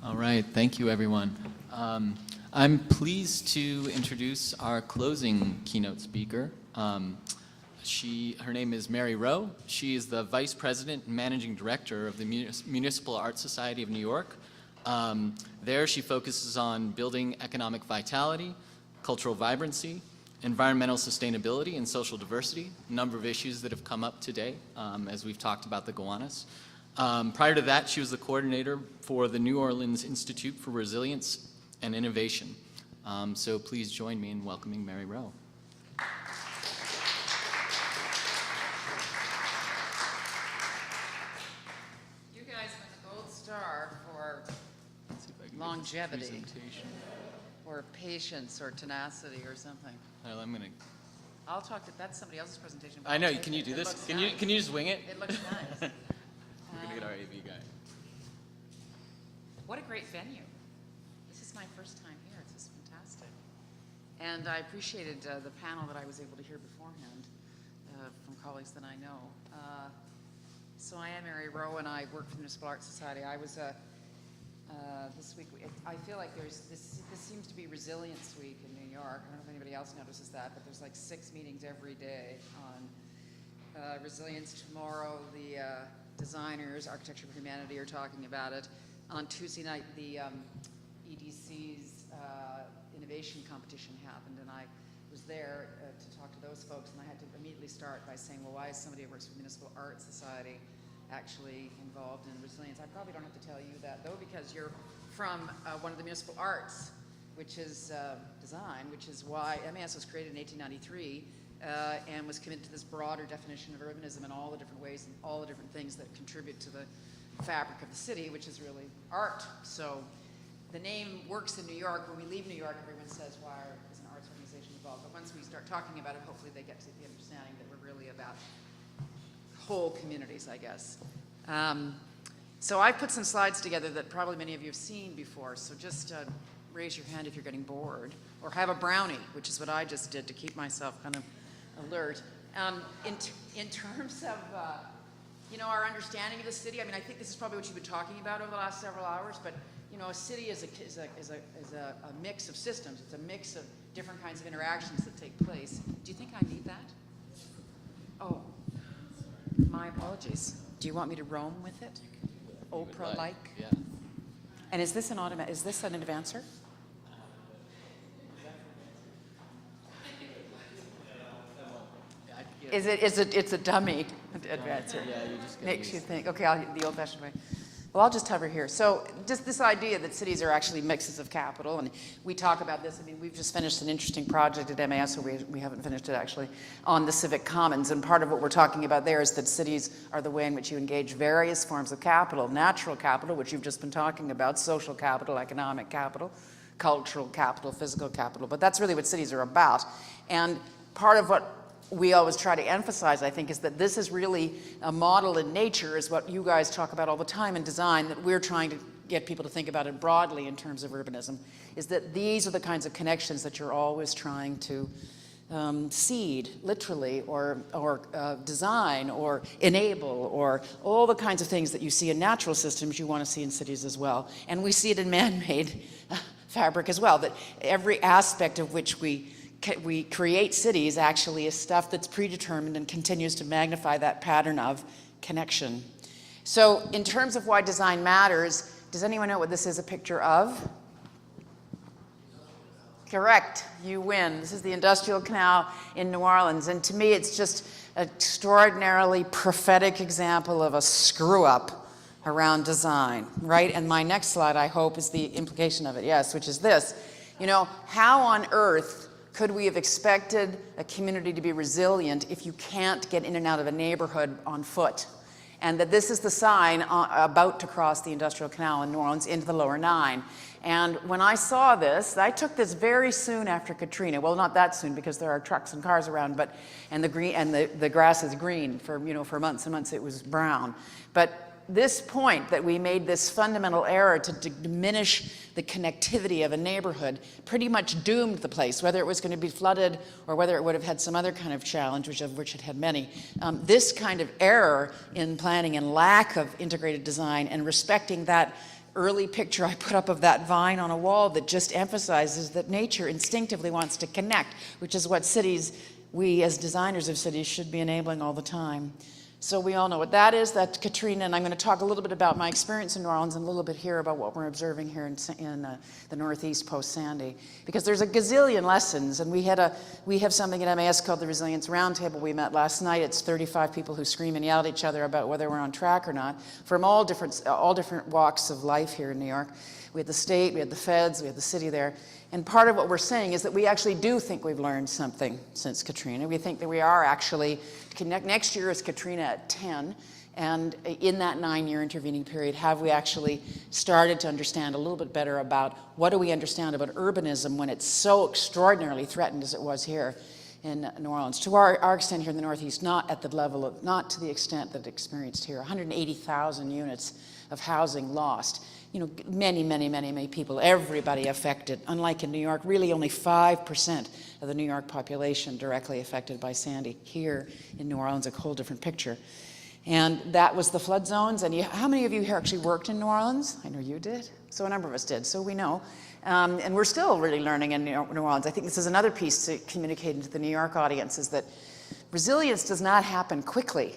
All right, thank you, everyone. I'm pleased to introduce our closing keynote speaker. Her name is Mary Rowe. She is the Vice President and Managing Director of the Municipal Art Society of New York. There she focuses on building economic vitality, cultural vibrancy, environmental sustainability, and social diversity, a number of issues that have come up today as we've talked about the Gowanus. Prior to that, she was the coordinator for the New Orleans Institute for Resilience and Innovation. So please join me in welcoming Mary Rowe. You guys win the gold star for longevity or patience or tenacity or something. I'll talk to, that's somebody else's presentation. I know, can you do this? Can you just wing it? It looks nice. We're gonna get our AV guy. What a great venue. This is my first time here. This is fantastic. And I appreciated the panel that I was able to hear beforehand from colleagues that I know. So I am Mary Rowe, and I work for the Municipal Art Society. I was this week. I feel like this seems to be Resilience Week in New York. I don't know if anybody else notices that, but there's like 6 meetings every day on resilience. Tomorrow, the designers, Architecture for Humanity, are talking about it. On Tuesday night, the EDC's innovation competition happened, and I was there to talk to those folks, and I had to immediately start by saying, well, why is somebody who works for the Municipal Art Society actually involved in resilience? I probably don't have to tell you that, though, because you're from one of the municipal arts, which is design, which is why MAS was created in 1893 and was committed to this broader definition of urbanism in all the different ways and all the different things that contribute to the fabric of the city, which is really art. So the name works in New York. When we leave New York, everyone says, why is an arts organization involved? But once we start talking about it, hopefully they get to the understanding that we're really about whole communities, I guess. So I put some slides together that probably many of you have seen before. So just raise your hand if you're getting bored, or have a brownie, which is what I just did to keep myself kind of alert. In terms of you know, our understanding of the city, I mean, I think this is probably what you've been talking about over the last several hours, but you know, a city is a mix of systems. It's a mix of different kinds of interactions that take place. Do you think I need that? Oh, my apologies. Do you want me to roam with it? Oprah-like? Yeah. And is this an advancer? It's a dummy advancer. Yeah, you just Makes you think. Okay, the old-fashioned way. Well, I'll just hover here. So just this idea that cities are actually mixes of capital, and we talk about this. I mean, we've just finished an interesting project at MAS, or we haven't finished it actually, on the civic commons. And part of what we're talking about there is that cities are the way in which you engage various forms of capital: natural capital, which you've just been talking about, social capital, economic capital, cultural capital, physical capital. But that's really what cities are about. And part of what we always try to emphasize, I think, is that this is really a model in nature, is what you guys talk about all the time in design, that we're trying to get people to think about it broadly in terms of urbanism, is that these are the kinds of connections that you're always trying to seed, literally, or design, or enable, or all the kinds of things that you see in natural systems you want to see in cities as well. And we see it in man-made fabric as well, that every aspect of which we create cities actually is stuff that's predetermined and continues to magnify that pattern of connection. So in terms of why design matters, does anyone know what this is a picture of? Correct, you win. This is the Industrial Canal in New Orleans, and to me it's just an extraordinarily prophetic example of a screw-up around design, right? And my next slide, I hope, is the implication of it, yes, which is this. You know, how on earth could we have expected a community to be resilient if you can't get in and out of a neighborhood on foot? And that this is the sign about to cross the Industrial Canal in New Orleans into the Lower Nine. And when I saw this, I took this very soon after Katrina. Well, not that soon, because there are trucks and cars around, but the grass is green for months and months. It was brown. But this point that we made this fundamental error to diminish the connectivity of a neighborhood pretty much doomed the place, whether it was going to be flooded or whether it would have had some other kind of challenge, which it had many. This kind of error in planning and lack of integrated design and respecting that early picture I put up of that vine on a wall that just emphasizes that nature instinctively wants to connect, which is what cities, we as designers of cities, should be enabling all the time. So we all know what that is. That's Katrina, and I'm going to talk a little bit about my experience in New Orleans and a little bit here about what we're observing here in the Northeast post-Sandy. Because there's a gazillion lessons, and we have something at MAS called the Resilience Roundtable. We met last night. It's 35 people who scream and yell at each other about whether we're on track or not, from all different walks of life here in New York. We had the state, we had the feds, we had the city there. And part of what we're saying is that we actually do think we've learned something since Katrina. We think that we are actually, next year is Katrina at 10, and in that 9-year intervening period, have we actually started to understand a little bit better about what do we understand about urbanism when it's so extraordinarily threatened as it was here in New Orleans. To our extent here in the Northeast, not at the level of, not to the extent that it experienced here. 180,000 units of housing lost. You know, many people, everybody affected. Unlike in New York, really only 5% of the New York population directly affected by Sandy. Here in New Orleans, a whole different picture. And that was the flood zones. And how many of you here actually worked in New Orleans? I know you did. So a number of us did, so we know. And we're still really learning in New Orleans. I think this is another piece to communicate to the New York audience, is that resilience does not happen quickly.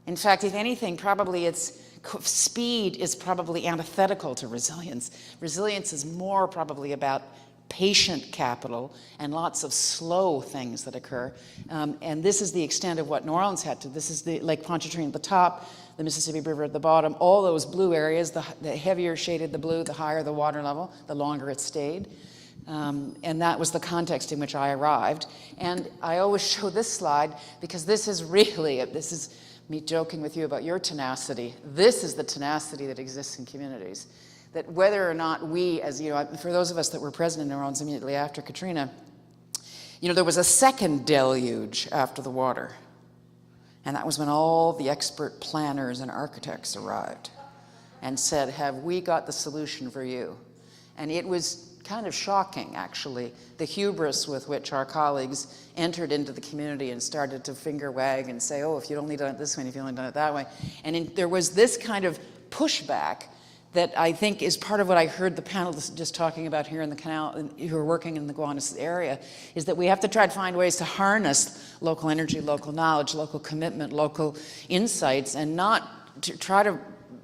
In fact, if anything, probably its speed is probably antithetical to resilience. Resilience is more probably about patient capital and lots of slow things that occur. And this is the extent of what New Orleans had to. This is the Lake Pontchartrain at the top, the Mississippi River at the bottom, all those blue areas, the heavier shaded the blue, the higher the water level, the longer it stayed. And that was the context in which I arrived. And I always show this slide because this is really, this is me joking with you about your tenacity. This is the tenacity that exists in communities. That whether or not we, as you know, for those of us that were present in New Orleans immediately after Katrina, you know, there was a second deluge after the water. And that was when all the expert planners and architects arrived and said, have we got the solution for you? And it was kind of shocking, actually, the hubris with which our colleagues entered into the community and started to finger wag and say, oh, if you'd only done it this way, if you'd only done it that way. And there was this kind of pushback that I think is part of what I heard the panelists just talking about here in the canal, who are working in the Gowanus area, is that we have to try to find ways to harness local energy, local knowledge, local commitment, local insights, and not to try to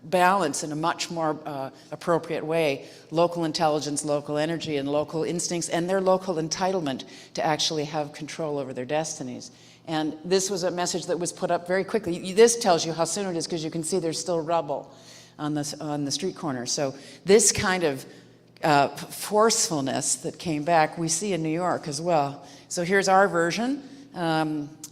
balance in a much more appropriate way local intelligence, local energy, and local instincts, and their local entitlement to actually have control over their destinies. And this was a message that was put up very quickly. This tells you how soon it is, because you can see there's still rubble on the street corner. So this kind of forcefulness that came back, we see in New York as well. So here's our version.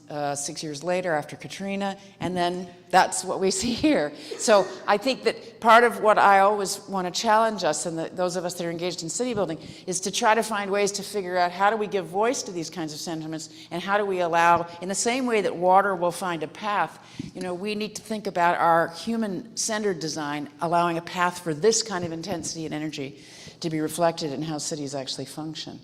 6 years later after Katrina, and then that's what we see here. So I think that part of what I always want to challenge us, and those of us that are engaged in city building, is to try to find ways to figure out how do we give voice to these kinds of sentiments, and how do we allow, in the same way that water will find a path, you know, we need to think about our human-centered design allowing a path for this kind of intensity and energy to be reflected in how cities actually function.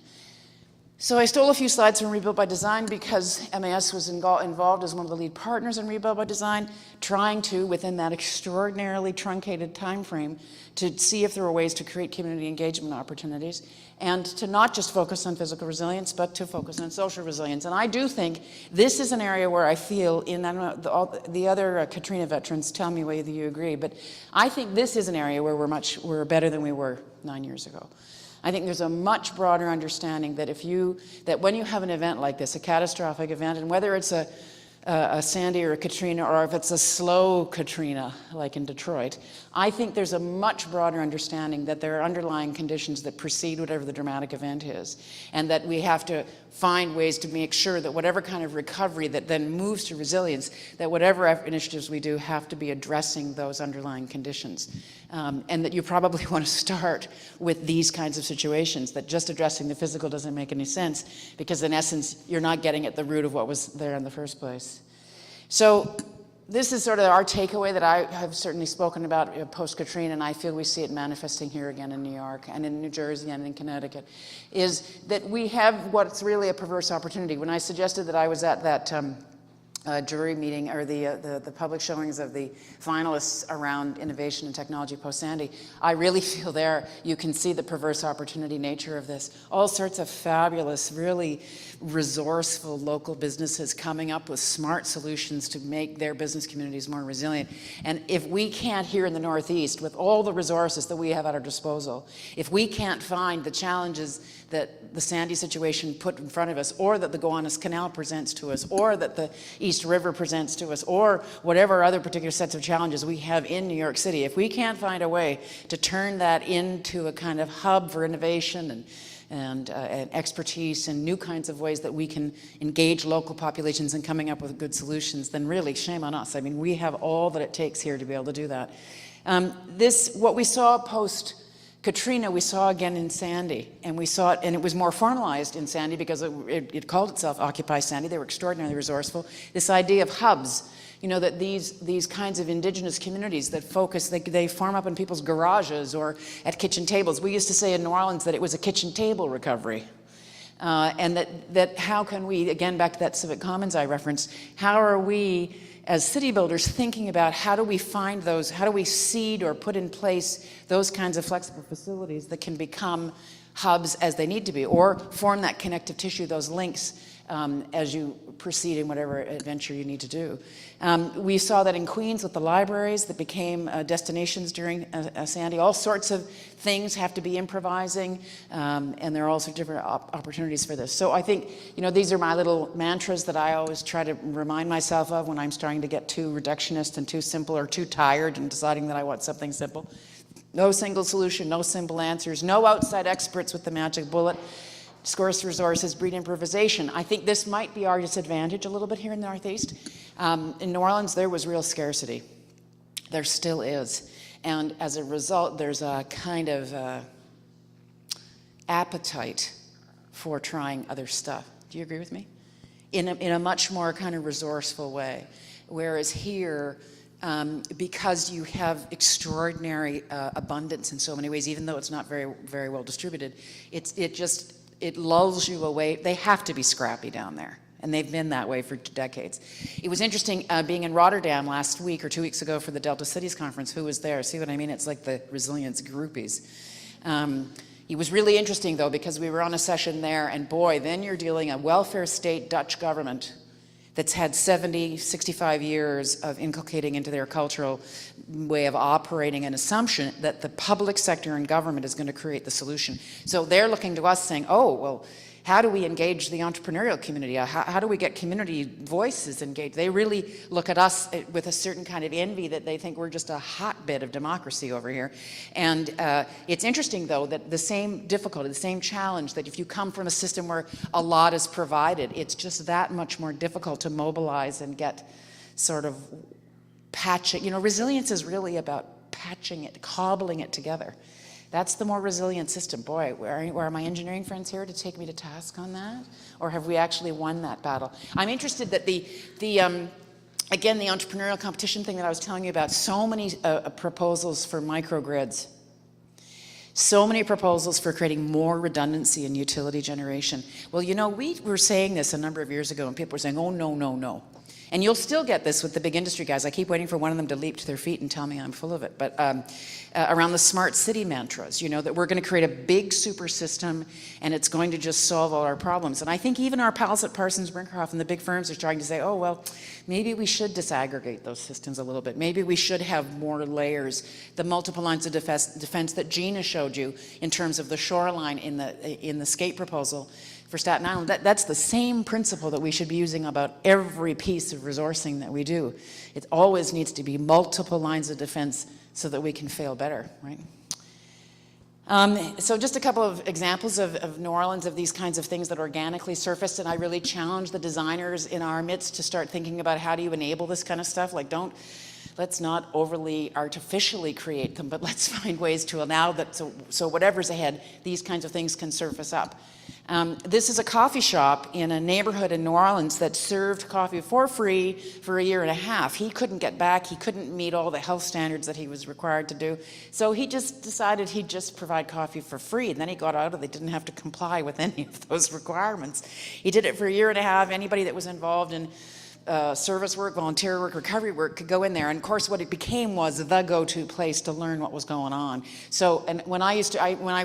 So I stole a few slides from Rebuild by Design because MAS was involved as one of the lead partners in Rebuild by Design, trying to, within that extraordinarily truncated time frame, to see if there were ways to create community engagement opportunities, and to not just focus on physical resilience, but to focus on social resilience. And I do think this is an area where I feel, I don't know, the other Katrina veterans tell me whether you agree, but I think this is an area where we're better than we were 9 years ago. I think there's a much broader understanding that that when you have an event like this, a catastrophic event, and whether it's a Sandy or a Katrina, or if it's a slow Katrina, like in Detroit, I think there's a much broader understanding that there are underlying conditions that precede whatever the dramatic event is, and that we have to find ways to make sure that whatever kind of recovery that then moves to resilience, that whatever initiatives we do have to be addressing those underlying conditions. And that you probably want to start with these kinds of situations, that just addressing the physical doesn't make any sense, because in essence, you're not getting at the root of what was there in the first place. So this is sort of our takeaway that I have certainly spoken about post-Katrina, and I feel we see it manifesting here again in New York and in New Jersey and in Connecticut, is that we have what's really a perverse opportunity. When I suggested that I was at that jury meeting, or the public showings of the finalists around innovation and technology post-Sandy, I really feel there you can see the perverse opportunity nature of this. All sorts of fabulous, really resourceful local businesses coming up with smart solutions to make their business communities more resilient. And if we can't here in the Northeast, with all the resources that we have at our disposal, if we can't find the challenges that the Sandy situation put in front of us, or that the Gowanus Canal presents to us, or that the East River presents to us, or whatever other particular sets of challenges we have in New York City, if we can't find a way to turn that into a kind of hub for innovation and expertise and new kinds of ways that we can engage local populations in coming up with good solutions, then really shame on us. I mean, we have all that it takes here to be able to do that. What we saw post Katrina, we saw again in Sandy, and we saw it, and it was more formalized in Sandy because it called itself Occupy Sandy. They were extraordinarily resourceful. This idea of hubs, you know, that these kinds of indigenous communities that focus, they form up in people's garages or at kitchen tables. We used to say in New Orleans that it was a kitchen table recovery. And that how can we, again, back to that civic commons I referenced, how are we as city builders thinking about how do we find those, how do we seed or put in place those kinds of flexible facilities that can become hubs as they need to be, or form that connective tissue, those links as you proceed in whatever adventure you need to do. We saw that in Queens with the libraries that became destinations during Sandy. All sorts of things have to be improvising, and there are also different opportunities for this. So I think, you know, these are my little mantras that I always try to remind myself of when I'm starting to get too reductionist and too simple, or too tired and deciding that I want something simple. No single solution, no simple answers, no outside experts with the magic bullet. Scarce resources breed improvisation. I think this might be our disadvantage a little bit here in the Northeast. In New Orleans, there was real scarcity. There still is. And as a result, there's a kind of appetite for trying other stuff. Do you agree with me? In a much more kind of resourceful way. Whereas here, because you have extraordinary abundance in so many ways, even though it's not very, very well distributed, it lulls you away. They have to be scrappy down there, and they've been that way for decades. It was interesting being in Rotterdam last week or 2 weeks ago for the Delta Cities Conference. Who was there? See what I mean? It's like the resilience groupies. It was really interesting, though, because we were on a session there, and boy, then you're dealing a welfare state Dutch government that's had 70, 65 years of inculcating into their cultural way of operating an assumption that the public sector and government is going to create the solution. So they're looking to us saying, oh, well, how do we engage the entrepreneurial community? How do we get community voices engaged? They really look at us with a certain kind of envy that they think we're just a hotbed of democracy over here. And it's interesting, though, that the same difficulty, the same challenge, that if you come from a system where a lot is provided, it's just that much more difficult to mobilize and get sort of patching. You know, resilience is really about patching it, cobbling it together. That's the more resilient system. Boy, are my engineering friends here to take me to task on that? Or have we actually won that battle? I'm interested that again, the entrepreneurial competition thing that I was telling you about, so many proposals for microgrids, so many proposals for creating more redundancy in utility generation. Well, you know, we were saying this a number of years ago, and people were saying, oh, no, no, no. And you'll still get this with the big industry guys. I keep waiting for one of them to leap to their feet and tell me I'm full of it. But around the smart city mantras, you know, that we're going to create a big super system and it's going to just solve all our problems. And I think even our pals at Parsons Brinckerhoff and the big firms are trying to say, oh, well, maybe we should disaggregate those systems a little bit. Maybe we should have more layers. The multiple lines of defense that Gina showed you in terms of the shoreline in the skate proposal for Staten Island, that's the same principle that we should be using about every piece of resourcing that we do. It always needs to be multiple lines of defense so that we can fail better, right? So just a couple of examples of New Orleans, of these kinds of things that organically surfaced, and I really challenge the designers in our midst to start thinking about how do you enable this kind of stuff. Like, let's not overly artificially create them, but let's find ways to allow that, so whatever's ahead, these kinds of things can surface up. This is a coffee shop in a neighborhood in New Orleans that served coffee for free for 1.5 years. He couldn't get back. He couldn't meet all the health standards that he was required to do. So he just decided he'd just provide coffee for free. And then he got out of it. He didn't have to comply with any of those requirements. He did it for 1.5 years. Anybody that was involved in service work, volunteer work, recovery work could go in there. And of course, what it became was the go-to place to learn what was going on. So, and when I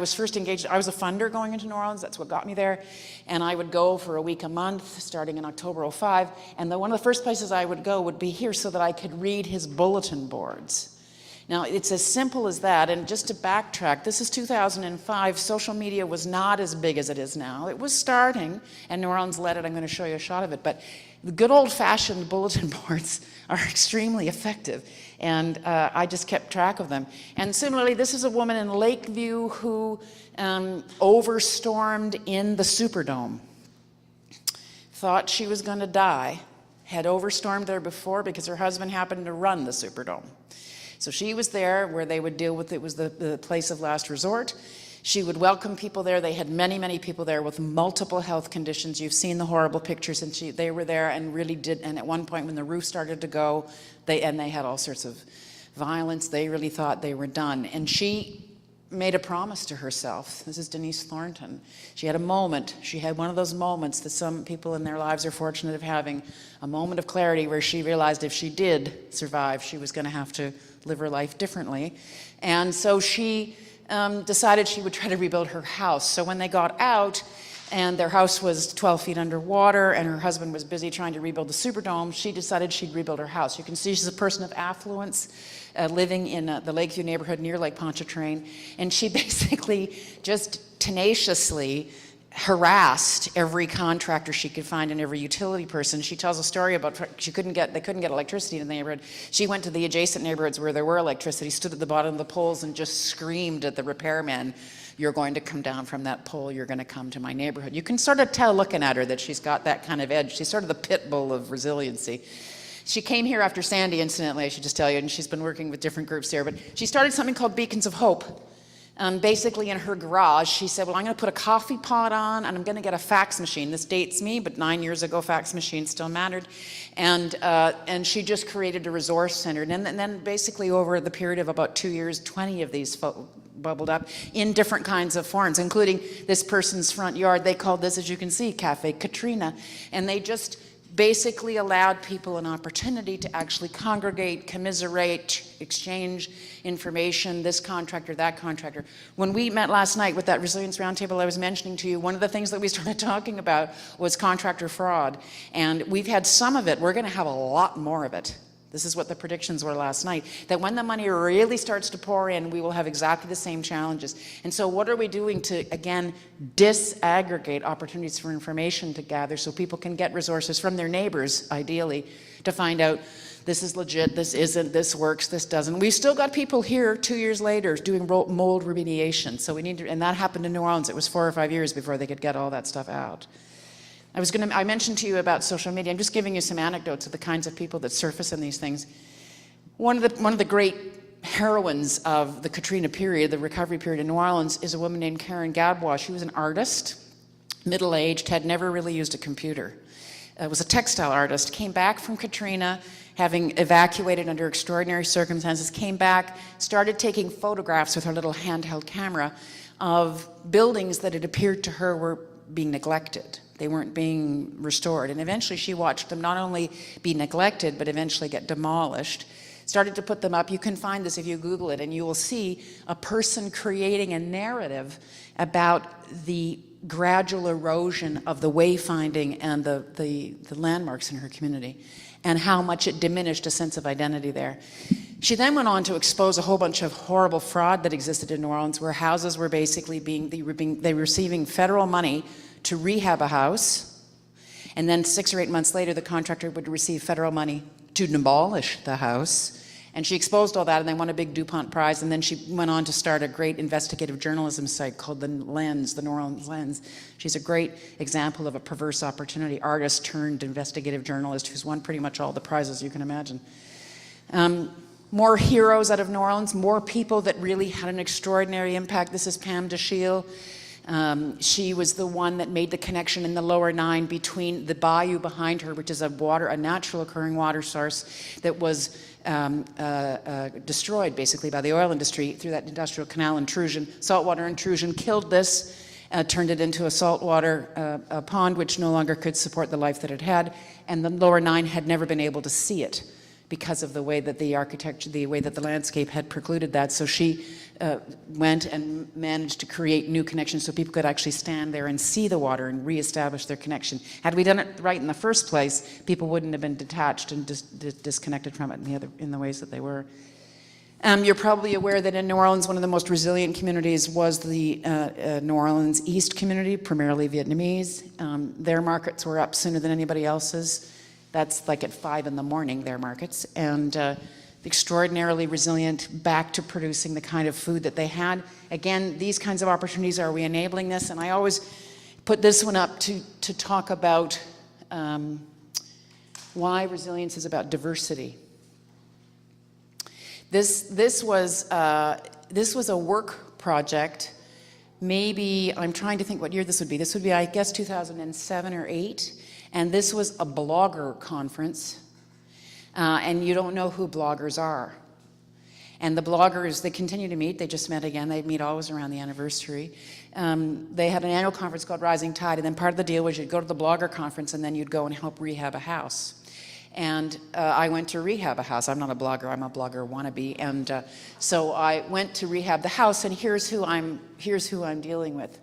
was first engaged, I was a funder going into New Orleans. That's what got me there. And I would go for a week a month, starting in October '05. And one of the first places I would go would be here so that I could read his bulletin boards. Now, it's as simple as that, and just to backtrack, this is 2005. Social media was not as big as it is now. It was starting, and New Orleans led it. I'm going to show you a shot of it, but the good old-fashioned bulletin boards are extremely effective, and I just kept track of them. And similarly, this is a woman in Lakeview who overstormed in the Superdome. Thought she was going to die, had overstormed there before because her husband happened to run the Superdome. So she was there where they would deal with, it was the place of last resort. She would welcome people there. They had many, many people there with multiple health conditions. You've seen the horrible pictures, and they were there and really did, and at one point when the roof started to go, they had all sorts of violence. They really thought they were done. And she made a promise to herself. This is Denise Thornton. She had a moment. She had one of those moments that some people in their lives are fortunate of having, a moment of clarity where she realized if she did survive, she was going to have to live her life differently. And so she decided she would try to rebuild her house. So when they got out and their house was 12 feet underwater and her husband was busy trying to rebuild the Superdome, she decided she'd rebuild her house. You can see she's a person of affluence, living in the Lakeview neighborhood near Lake Pontchartrain, and she basically just tenaciously harassed every contractor she could find and every utility person. She tells a story about they couldn't get electricity in the neighborhood. She went to the adjacent neighborhoods where there were electricity, stood at the bottom of the poles and just screamed at the repairman, "You're going to come down from that pole, you're going to come to my neighborhood." You can sort of tell looking at her that she's got that kind of edge. She's sort of the pit bull of resiliency. She came here after Sandy, incidentally, I should just tell you, and she's been working with different groups here, but she started something called Beacons of Hope. Basically in her garage, she said, well, I'm going to put a coffee pot on and I'm going to get a fax machine. This dates me, but 9 years ago, fax machines still mattered. And she just created a resource center. And then basically over the period of about 2 years, 20 of these bubbled up in different kinds of forms, including this person's front yard. They called this, as you can see, Cafe Katrina. And they just basically allowed people an opportunity to actually congregate, commiserate, exchange information, this contractor, that contractor. When we met last night with that Resilience Roundtable I was mentioning to you, one of the things that we started talking about was contractor fraud. And we've had some of it. We're going to have a lot more of it. This is what the predictions were last night, that when the money really starts to pour in, we will have exactly the same challenges. And so what are we doing to, again, disaggregate opportunities for information to gather so people can get resources from their neighbors, ideally, to find out this is legit, this isn't, this works, this doesn't. We've still got people here 2 years later doing mold remediation. So we need to, and that happened in New Orleans. It was 4 or 5 years before they could get all that stuff out. I mentioned to you about social media. I'm just giving you some anecdotes of the kinds of people that surface in these things. One of the great heroines of the Katrina period, the recovery period in New Orleans, is a woman named Karen Gadbois. She was an artist, middle-aged, had never really used a computer. Was a textile artist, came back from Katrina, having evacuated under extraordinary circumstances, came back, started taking photographs with her little handheld camera of buildings that it appeared to her were being neglected. They weren't being restored. And eventually she watched them not only be neglected, but eventually get demolished. Started to put them up. You can find this if you Google it, and you will see a person creating a narrative about the gradual erosion of the wayfinding and the landmarks in her community, and how much it diminished a sense of identity there. She then went on to expose a whole bunch of horrible fraud that existed in New Orleans, where houses were basically they were receiving federal money to rehab a house, and then 6 or 8 months later, the contractor would receive federal money to demolish the house. And she exposed all that, and they won a big DuPont Prize, and then she went on to start a great investigative journalism site called The Lens, the New Orleans Lens. She's a great example of a perverse opportunity, artist turned investigative journalist who's won pretty much all the prizes you can imagine. More heroes out of New Orleans, more people that really had an extraordinary impact. This is Pam DeShiel. She was the one that made the connection in the lower Nine between the bayou behind her, which is a natural occurring water source that was destroyed basically by the oil industry through that industrial canal intrusion. Saltwater intrusion killed this, turned it into a saltwater pond, which no longer could support the life that it had, and the lower Nine had never been able to see it because of the way that the architecture, the way that the landscape had precluded that. So she went and managed to create new connections so people could actually stand there and see the water and reestablish their connection. Had we done it right in the first place, people wouldn't have been detached and disconnected from it in the ways that they were. You're probably aware that in New Orleans, one of the most resilient communities was the New Orleans East community, primarily Vietnamese. Their markets were up sooner than anybody else's. That's like at 5 in the morning, their markets. And extraordinarily resilient, back to producing the kind of food that they had. Again, these kinds of opportunities, are we enabling this? And I always put this one up to talk about why resilience is about diversity. This was a work project. Maybe, I'm trying to think what year this would be. This would be, I guess, 2007 or 8. And this was a blogger conference. And you don't know who bloggers are. And the bloggers, they continue to meet. They just met again. They meet always around the anniversary. They had an annual conference called Rising Tide. And then part of the deal was you'd go to the blogger conference and then you'd go and help rehab a house. And I went to rehab a house. I'm not a blogger, I'm a blogger wannabe. And so I went to rehab the house, and here's who I'm dealing with.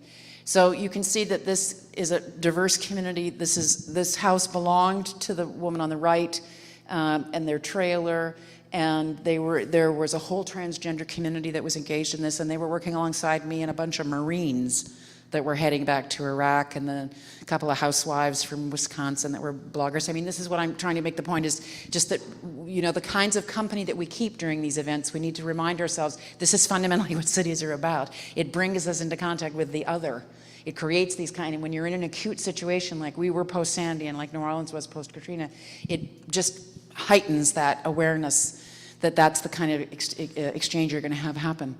So you can see that this is a diverse community. This house belonged to the woman on the right and their trailer, and there was a whole transgender community that was engaged in this, and they were working alongside me and a bunch of Marines that were heading back to Iraq, and then a couple of housewives from Wisconsin that were bloggers. I mean, this is what I'm trying to make the point, is just that, you know, the kinds of company that we keep during these events, we need to remind ourselves, this is fundamentally what cities are about. It brings us into contact with the other. It creates these kind of, when you're in an acute situation like we were post-Sandy and like New Orleans was post-Katrina, it just heightens that awareness that that's the kind of exchange you're going to have happen.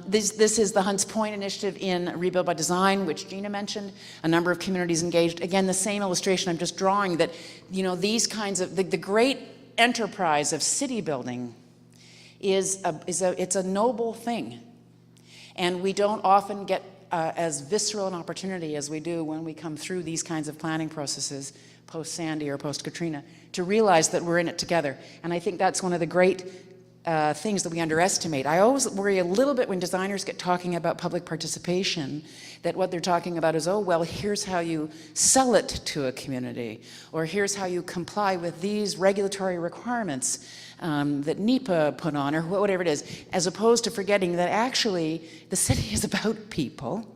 This is the Hunts Point initiative in Rebuild by Design, which Gina mentioned. A number of communities engaged. Again, the same illustration I'm just drawing, that, you know, these kinds of, the great enterprise of city building it's a noble thing. And we don't often get as visceral an opportunity as we do when we come through these kinds of planning processes, post-Sandy or post-Katrina, to realize that we're in it together. And I think that's one of the great things that we underestimate. I always worry a little bit when designers get talking about public participation, that what they're talking about is, oh, well, here's how you sell it to a community, or here's how you comply with these regulatory requirements that NEPA put on, or whatever it is, as opposed to forgetting that actually the city is about people,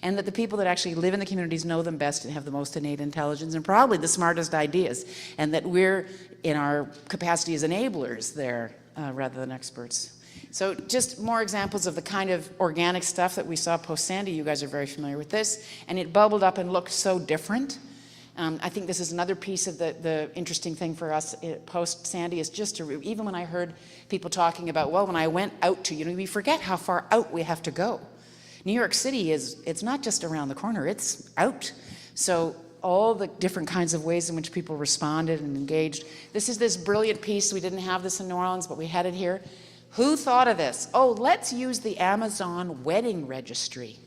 and that the people that actually live in the communities know them best and have the most innate intelligence and probably the smartest ideas, and that we're, in our capacity as enablers there, rather than experts. So just more examples of the kind of organic stuff that we saw post-Sandy. You guys are very familiar with this. And it bubbled up and looked so different. I think this is another piece of the interesting thing for us post-Sandy, is just to, even when I heard people talking about, well, when I went out to, you know, we forget how far out we have to go. New York City it's not just around the corner, it's out. So all the different kinds of ways in which people responded and engaged. This is this brilliant piece. We didn't have this in New Orleans, but we had it here. Who thought of this? Oh, let's use the Amazon wedding registry.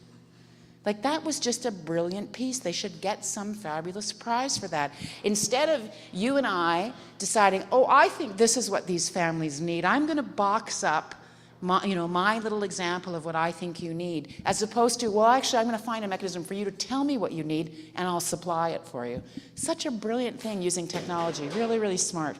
Like, that was just a brilliant piece. They should get some fabulous prize for that. Instead of you and I deciding, oh, I think this is what these families need, I'm going to box up my little example of what I think you need, as opposed to, well, actually, I'm going to find a mechanism for you to tell me what you need, and I'll supply it for you. Such a brilliant thing using technology, really, really smart.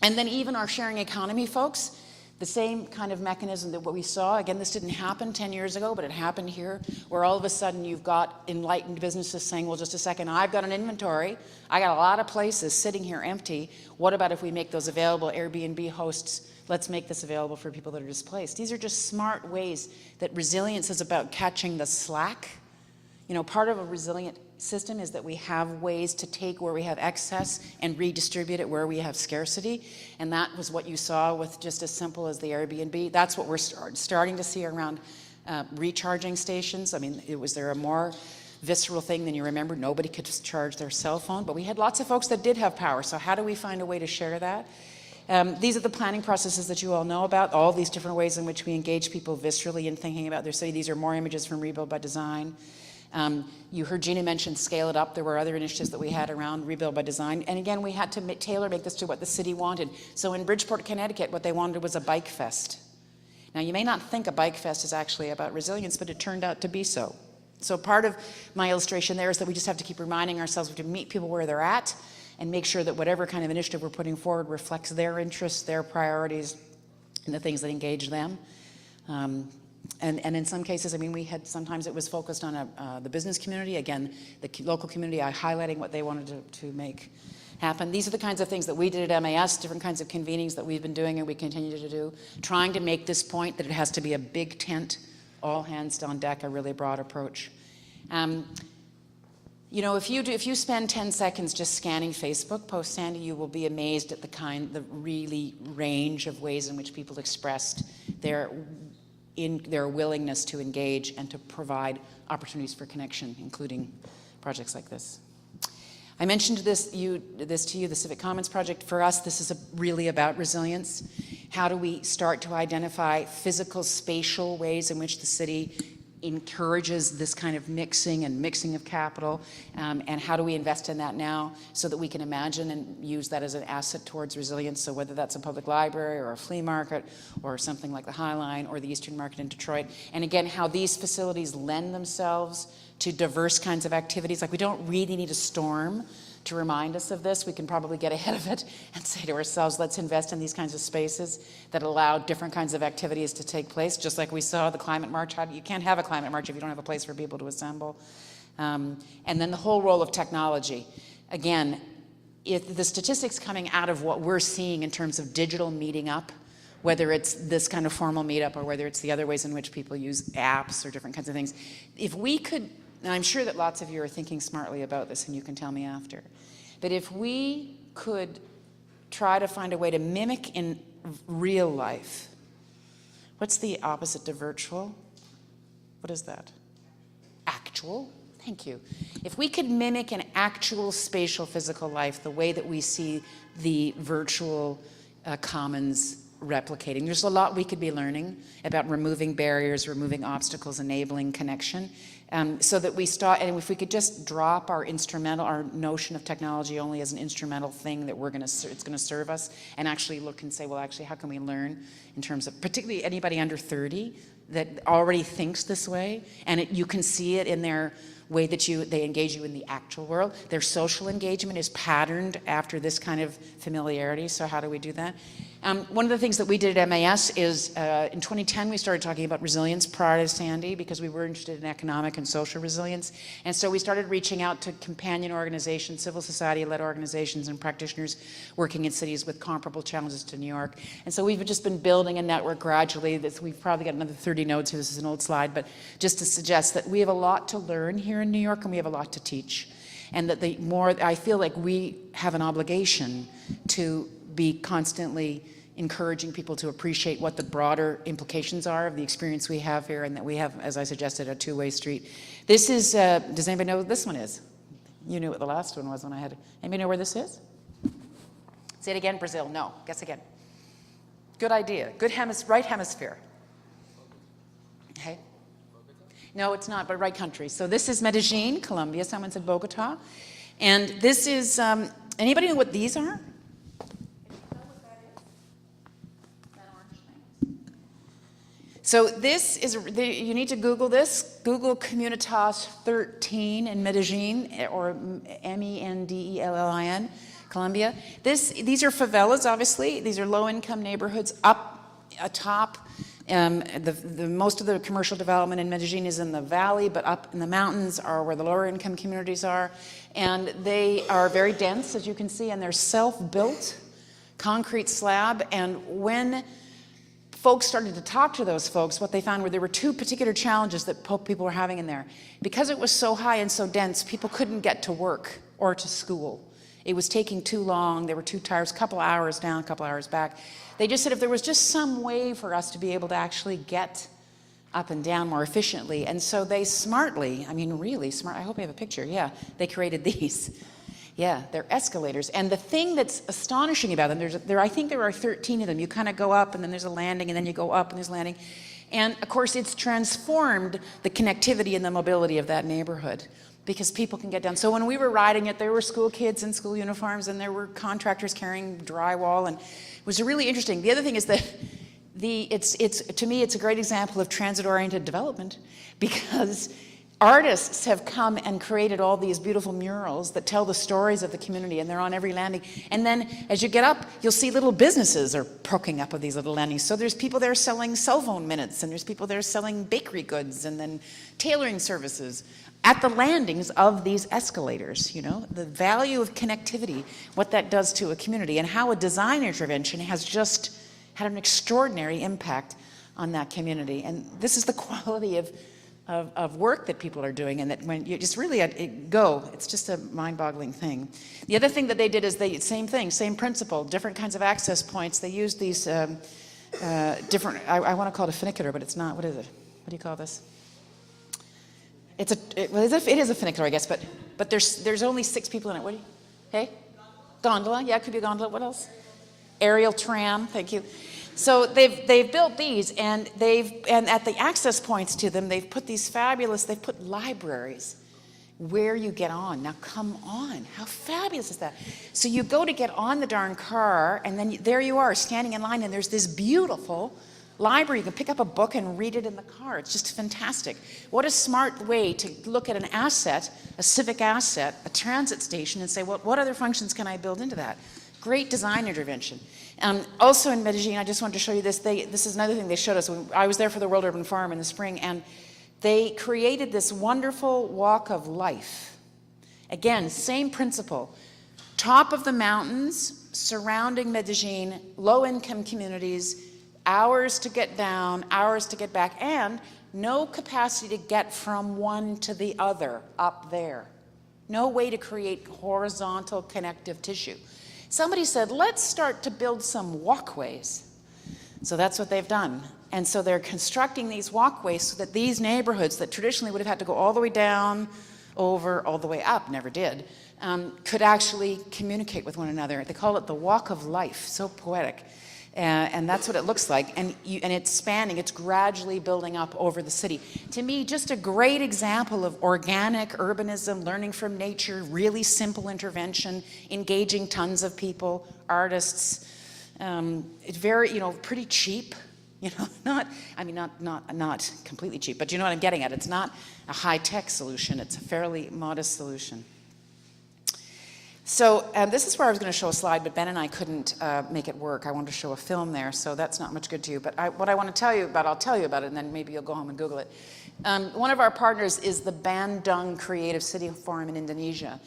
And then even our sharing economy folks, the same kind of mechanism that what we saw, again, this didn't happen 10 years ago, but it happened here, where all of a sudden you've got enlightened businesses saying, well, just a second, I've got an inventory, I got a lot of places sitting here empty, what about if we make those available? Airbnb hosts, let's make this available for people that are displaced. These are just smart ways that resilience is about catching the slack. You know, part of a resilient system is that we have ways to take where we have excess and redistribute it where we have scarcity. And that was what you saw with just as simple as the Airbnb. That's what we're starting to see around recharging stations. I mean, was there a more visceral thing than you remember? Nobody could charge their cell phone, but we had lots of folks that did have power. So how do we find a way to share that? These are the planning processes that you all know about, all these different ways in which we engage people viscerally in thinking about their city. These are more images from Rebuild by Design. You heard Gina mention Scale It Up. There were other initiatives that we had around Rebuild by Design. And again, we had to tailor-make this to what the city wanted. So in Bridgeport, Connecticut, what they wanted was a bike fest. Now, you may not think a bike fest is actually about resilience, but it turned out to be so. So part of my illustration there is that we just have to keep reminding ourselves to meet people where they're at and make sure that whatever kind of initiative we're putting forward reflects their interests, their priorities, and the things that engage them. And in some cases, I mean, sometimes it was focused on the business community, again, the local community, highlighting what they wanted to make happen. These are the kinds of things that we did at MAS, different kinds of convenings that we've been doing and we continue to do, trying to make this point that it has to be a big tent, all hands on deck, a really broad approach. You know, if you spend 10 seconds just scanning Facebook post Sandy, you will be amazed at the really range of ways in which people expressed their willingness to engage and to provide opportunities for connection, including projects like this. I mentioned this to you, the Civic Commons Project. For us, this is really about resilience. How do we start to identify physical, spatial ways in which the city encourages this kind of mixing of capital, and how do we invest in that now so that we can imagine and use that as an asset towards resilience? So whether that's a public library or a flea market or something like the High Line or the Eastern Market in Detroit, and again, how these facilities lend themselves to diverse kinds of activities. Like, we don't really need a storm to remind us of this. We can probably get ahead of it and say to ourselves, let's invest in these kinds of spaces that allow different kinds of activities to take place, just like we saw the climate march. You can't have a climate march if you don't have a place for people to assemble. And then the whole role of technology. Again, if the statistics coming out of what we're seeing in terms of digital meeting up, whether it's this kind of formal meetup or whether it's the other ways in which people use apps or different kinds of things, if we could, and I'm sure that lots of you are thinking smartly about this and you can tell me after, but if we could try to find a way to mimic in real life, what's the opposite to virtual? What is that? Actual? Thank you. If we could mimic an actual spatial physical life, the way that we see the virtual commons replicating, there's a lot we could be learning about removing barriers, removing obstacles, enabling connection. So that we start, and if we could just drop our notion of technology only as an instrumental thing that it's going to serve us, and actually look and say, well, actually, how can we learn in terms of, particularly anybody under 30 that already thinks this way, and you can see it in their way that they engage you in the actual world. Their social engagement is patterned after this kind of familiarity, so how do we do that? One of the things that we did at MAS is in 2010 we started talking about resilience prior to Sandy because we were interested in economic and social resilience, and so we started reaching out to companion organizations, civil society-led organizations and practitioners working in cities with comparable challenges to New York. And so we've just been building a network gradually. We've probably got another 30 nodes here. This is an old slide, but just to suggest that we have a lot to learn here in New York and we have a lot to teach, and that I feel like we have an obligation to be constantly encouraging people to appreciate what the broader implications are of the experience we have here, and that we have, as I suggested, a two-way street. This is, does anybody know what this one is? You knew what the last one was when I had it. Anybody know where this is? Say it again, Brazil. No, guess again. Good idea. Good right hemisphere. Okay. No, it's not, but right country. So this is Medellin, Colombia. Someone said Bogota. And this is, anybody know what these are? So this is, you need to Google this. Google Comunitas 13 in Medellin, or Mendellin, Colombia. These are favelas, obviously. These are low-income neighborhoods up atop. Most of the commercial development in Medellin is in the valley, but up in the mountains are where the lower-income communities are. And they are very dense, as you can see, and they're self-built concrete slab. And when folks started to talk to those folks, what they found were there were two particular challenges that people were having in there. Because it was so high and so dense, people couldn't get to work or to school. It was taking too long. There were too tired, a couple hours down, a couple hours back. They just said if there was just some way for us to be able to actually get up and down more efficiently. And so they smartly, I mean really smart, I hope you have a picture, yeah, they created these. Yeah, they're escalators. And the thing that's astonishing about them, I think there are 13 of them. You kind of go up and then there's a landing and then you go up and there's a landing. And of course it's transformed the connectivity and the mobility of that neighborhood because people can get down. So when we were riding it, there were school kids in school uniforms and there were contractors carrying drywall, and it was really interesting. The other thing is that to me, it's a great example of transit-oriented development because artists have come and created all these beautiful murals that tell the stories of the community, and they're on every landing. And then as you get up, you'll see little businesses are poking up of these little landings. So there's people there selling cell phone minutes, and there's people there selling bakery goods, and then tailoring services at the landings of these escalators. You know, the value of connectivity, what that does to a community, and how a design intervention has just had an extraordinary impact on that community. And this is the quality of work that people are doing, and that when you just really it's just a mind-boggling thing. The other thing that they did is same principle, different kinds of access points. They used these different, I want to call it a funicular, but it's not. What is it? What do you call this? It is a funicular, I guess, but there's only 6 people in it. What do you, hey? Gondola, yeah, it could be a gondola. What else? Aerial tram, thank you. So they've built these, and at the access points to them, they've put they've put libraries where you get on. Now come on, how fabulous is that? So you go to get on the darn car, and then there you are standing in line, and there's this beautiful library. You can pick up a book and read it in the car. It's just fantastic. What a smart way to look at an asset, a civic asset, a transit station, and say, well, what other functions can I build into that? Great design intervention. Also in Medellin, I just wanted to show you this. This is another thing they showed us. I was there for the World Urban Farm in the spring, and they created this wonderful walk of life. Again, same principle. Top of the mountains, surrounding Medellin, low-income communities, hours to get down, hours to get back, and no capacity to get from one to the other up there. No way to create horizontal connective tissue. Somebody said, let's start to build some walkways. So that's what they've done. And so they're constructing these walkways so that these neighborhoods that traditionally would have had to go all the way down, over, all the way up, never did, could actually communicate with one another. They call it the walk of life, so poetic. And that's what it looks like. And it's spanning, it's gradually building up over the city. To me, just a great example of organic urbanism, learning from nature, really simple intervention, engaging tons of people, artists. It's very, pretty cheap. Not completely cheap, but you know what I'm getting at. It's not a high-tech solution. It's a fairly modest solution. So this is where I was going to show a slide, but Ben and I couldn't make it work. I wanted to show a film there, so that's not much good to you. But what I want to tell you about, I'll tell you about it, and then maybe you'll go home and Google it. One of our partners is the Bandung Creative City Forum in Indonesia.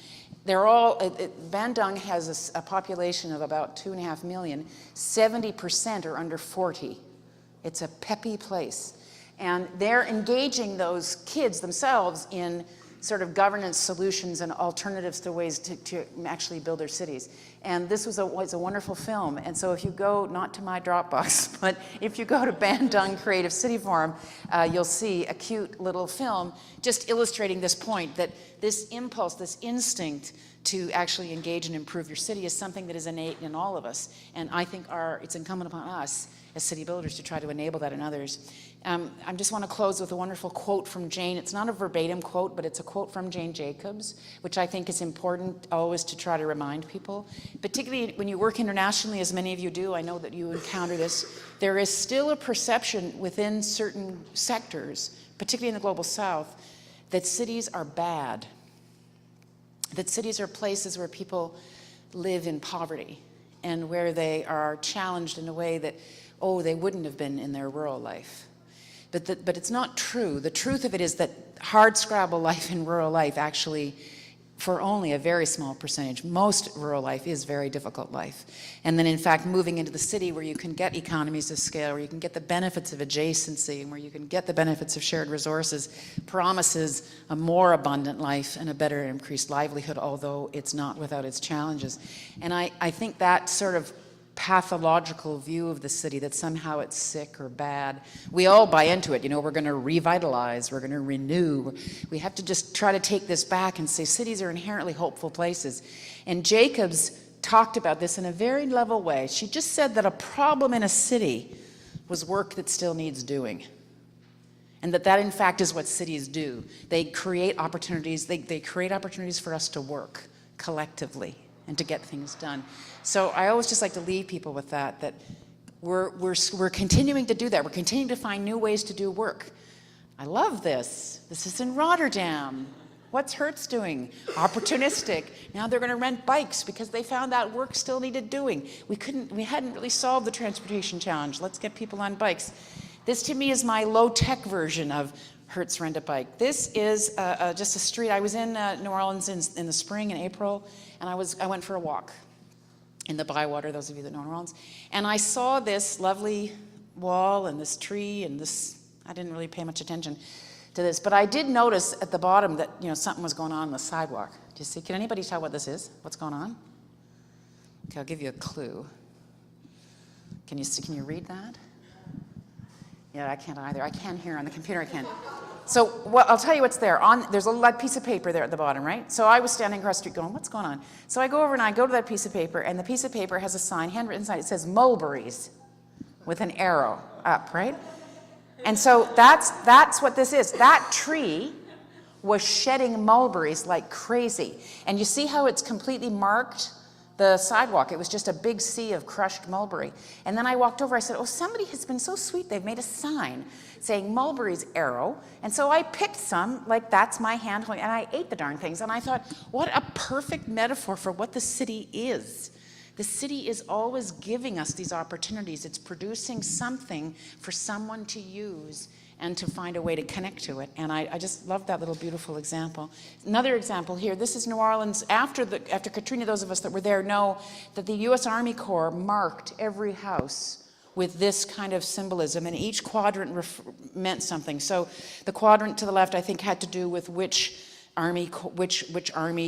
Bandung has a population of about 2.5 million. 70% are under 40. It's a peppy place. And they're engaging those kids themselves in sort of governance solutions and alternatives to ways to actually build their cities. And this was a wonderful film. And so if you go, not to my Dropbox, but if you go to Bandung Creative City Forum, you'll see a cute little film just illustrating this point, that this impulse, this instinct to actually engage and improve your city is something that is innate in all of us. And I think it's incumbent upon us as city builders to try to enable that in others. I just want to close with a wonderful quote from Jane. It's not a verbatim quote, but it's a quote from Jane Jacobs, which I think is important always to try to remind people. Particularly when you work internationally, as many of you do, I know that you encounter this, there is still a perception within certain sectors, particularly in the Global South, that cities are bad, that cities are places where people live in poverty and where they are challenged in a way that, they wouldn't have been in their rural life. But it's not true. The truth of it is that hard scrabble life in rural life actually, for only a very small percentage, most rural life is very difficult life. And then in fact, moving into the city where you can get economies of scale, where you can get the benefits of adjacency, and where you can get the benefits of shared resources, promises a more abundant life and a better increased livelihood, although it's not without its challenges. And I think that sort of pathological view of the city, that somehow it's sick or bad. We all buy into it. You know, we're going to revitalize, we're going to renew. We have to just try to take this back and say cities are inherently hopeful places. And Jacobs talked about this in a very level way. She just said that a problem in a city was work that still needs doing. And that in fact is what cities do. They create opportunities, they create opportunities for us to work collectively and to get things done. So I always just like to leave people with that we're continuing to do that. We're continuing to find new ways to do work. I love this. This is in Rotterdam. What's Hertz doing? Opportunistic. Now they're going to rent bikes because they found out work still needed doing. We hadn't really solved the transportation challenge. Let's get people on bikes. This to me is my low-tech version of Hertz Rent a Bike. This is just a street. I was in New Orleans in the spring, in April, and I went for a walk in the Bywater, those of you that know New Orleans. And I saw this lovely wall and this tree and this, I didn't really pay much attention to this, but I did notice at the bottom that, you know, something was going on the sidewalk. Do you see? Can anybody tell what this is? What's going on? Okay, I'll give you a clue. Can you read that? Yeah, I can't either. I can hear on the computer, I can. So I'll tell you what's there. There's a little piece of paper there at the bottom, right? So I was standing across the street going, what's going on? So I go over and I go to that piece of paper, and the piece of paper has a sign, handwritten sign. It says mulberries with an arrow up, right? And so that's what this is. That tree was shedding mulberries like crazy. And you see how it's completely marked the sidewalk. It was just a big sea of crushed mulberry. And then I walked over, I said, oh, somebody has been so sweet, they've made a sign saying mulberries arrow. And so I picked some, like that's my hand, and I ate the darn things. And I thought, what a perfect metaphor for what the city is. The city is always giving us these opportunities. It's producing something for someone to use and to find a way to connect to it. And I just love that little beautiful example. Another example here, this is New Orleans. After Katrina, those of us that were there know that the US Army Corps marked every house with this kind of symbolism, and each quadrant meant something. So the quadrant to the left, I think, had to do with which army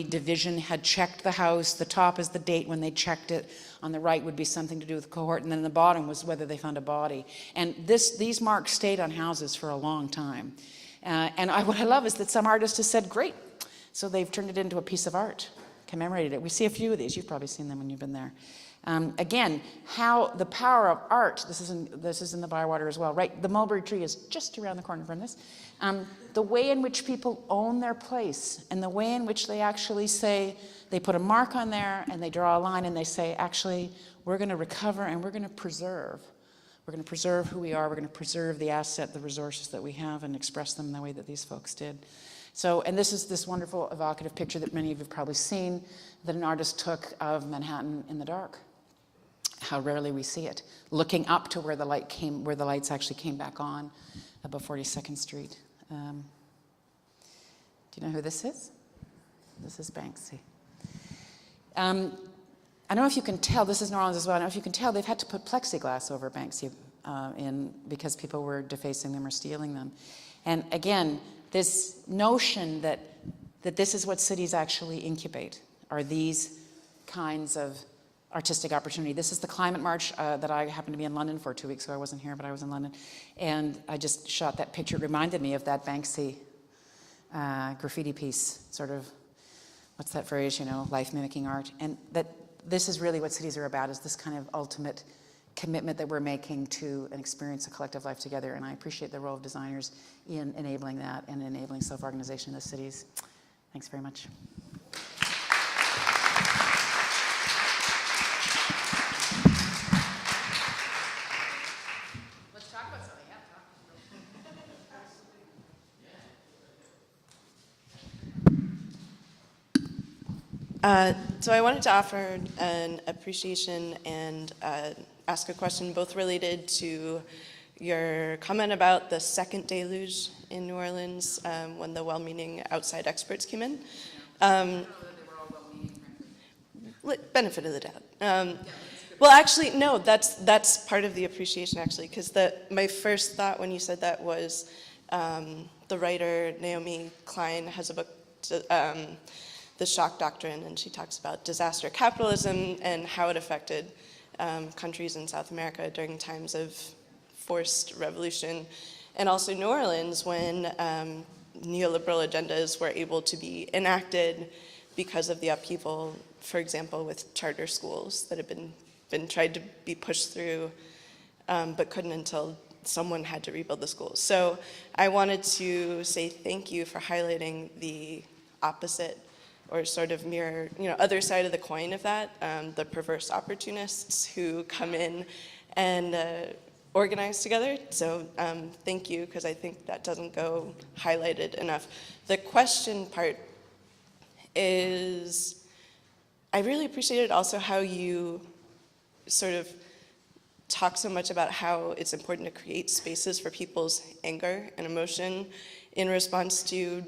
division had checked the house. The top is the date when they checked it. On the right would be something to do with the cohort, and then the bottom was whether they found a body. And these marks stayed on houses for a long time. What I love is that some artist has said, great, so they've turned it into a piece of art, commemorated it. We see a few of these. You've probably seen them when you've been there. Again, how the power of art, this is in the Bywater as well, right? The mulberry tree is just around the corner from this. The way in which people own their place, and the way in which they actually say, they put a mark on there and they draw a line and they say, actually, we're going to recover and we're going to preserve. We're going to preserve who we are. We're going to preserve the asset, the resources that we have, and express them in the way that these folks did. So, and this is this wonderful evocative picture that many of you have probably seen that an artist took of Manhattan in the dark. How rarely we see it, looking up to where the lights actually came back on above 42nd Street. Do you know who this is? This is Banksy. I don't know if you can tell, this is New Orleans as well, I don't know if you can tell, they've had to put plexiglass over Banksy because people were defacing them or stealing them. And again, this notion that this is what cities actually incubate, are these kinds of artistic opportunity. This is the climate march that I happened to be in London for 2 weeks ago. I wasn't here, but I was in London. And I just shot that picture. It reminded me of that Banksy graffiti piece, sort of, what's that phrase, you know, life mimicking art. And that this is really what cities are about, is this kind of ultimate commitment that we're making to an experience of collective life together. And I appreciate the role of designers in enabling that and enabling self-organization in the cities. Thanks very much. So I wanted to offer an appreciation and ask a question both related to your comment about the second deluge in New Orleans when the well-meaning outside experts came in. Benefit of the doubt. Well, actually, no, that's part of the appreciation, actually, because my first thought when you said that was the writer Naomi Klein has a book, The Shock Doctrine, and she talks about disaster capitalism and how it affected countries in South America during times of forced revolution, and also New Orleans when neoliberal agendas were able to be enacted because of the upheaval, for example, with charter schools that had been tried to be pushed through, but couldn't until someone had to rebuild the schools. So I wanted to say thank you for highlighting the opposite or sort of mirror, other side of the coin of that, the perverse opportunists who come in and organize together. So thank you, because I think that doesn't go highlighted enough. The question part is, I really appreciated also how you sort of talk so much about how it's important to create spaces for people's anger and emotion in response to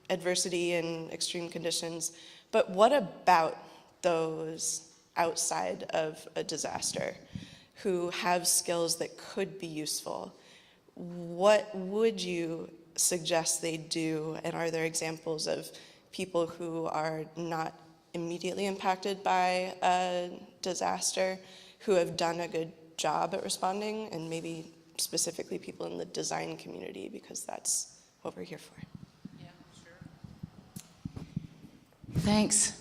adversity and extreme conditions. But what about those outside of a disaster who have skills that could be useful? What would you suggest they do? And are there examples of people who are not immediately impacted by a disaster who have done a good job at responding, and maybe specifically people in the design community, because that's what we're here for. Yeah, sure. Thanks.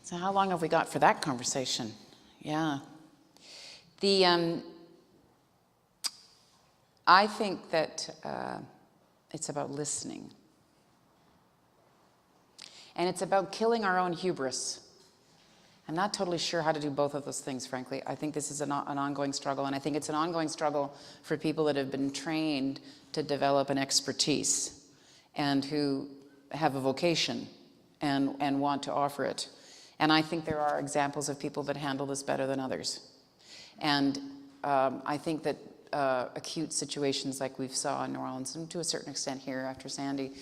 So how long have we got for that conversation? Yeah. I think that it's about listening. And it's about killing our own hubris. I'm not totally sure how to do both of those things, frankly. I think this is an ongoing struggle, and I think it's an ongoing struggle for people that have been trained to develop an expertise and who have a vocation and want to offer it. And I think there are examples of people that handle this better than others. And I think that acute situations like we saw in New Orleans, and to a certain extent here after Sandy,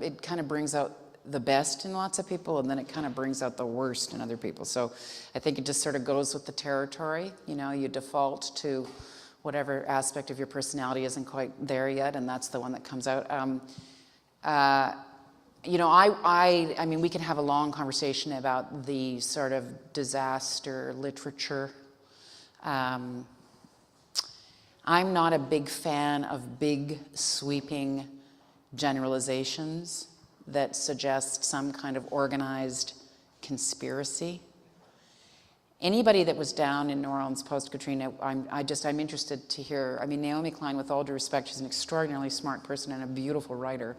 it kind of brings out the best in lots of people, and then it kind of brings out the worst in other people. So I think it just sort of goes with the territory. You default to whatever aspect of your personality isn't quite there yet, and that's the one that comes out. I mean, we can have a long conversation about the sort of disaster literature. I'm not a big fan of big, sweeping generalizations that suggest some kind of organized conspiracy. Anybody that was down in New Orleans post-Katrina, I'm interested to hear. I mean, Naomi Klein, with all due respect, she's an extraordinarily smart person and a beautiful writer,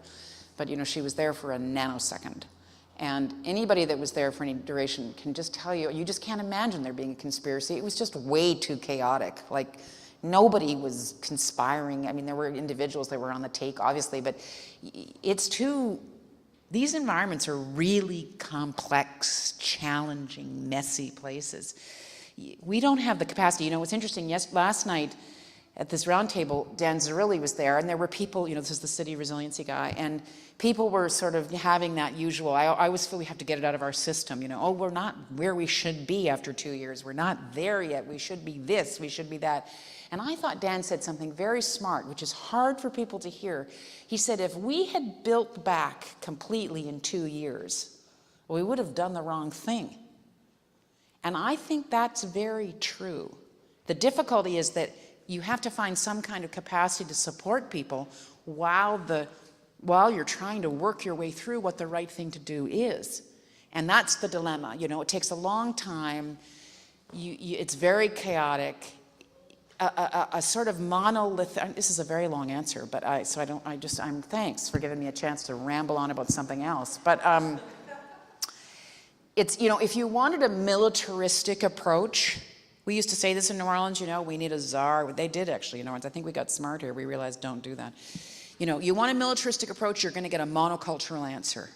but she was there for a nanosecond. And anybody that was there for any duration can just tell you, you just can't imagine there being a conspiracy. It was just way too chaotic. Like, nobody was conspiring. I mean, there were individuals that were on the take, obviously, but these environments are really complex, challenging, messy places. We don't have the capacity. What's interesting, last night at this roundtable, Dan Zarilli was there, and there were people, this is the city resiliency guy, and people were sort of having that usual, I always feel we have to get it out of our system, we're not where we should be after 2 years. We're not there yet. We should be this, we should be that. And I thought Dan said something very smart, which is hard for people to hear. He said, if we had built back completely in 2 years, we would have done the wrong thing. And I think that's very true. The difficulty is that you have to find some kind of capacity to support people while you're trying to work your way through what the right thing to do is. And that's the dilemma. It takes a long time. It's very chaotic. A sort of monolithic, this is a very long answer, but thanks for giving me a chance to ramble on about something else. But it's, if you wanted a militaristic approach, we used to say this in New Orleans, we need a czar. They did actually in New Orleans. I think we got smart here. We realized don't do that. You want a militaristic approach, you're going to get a monocultural answer.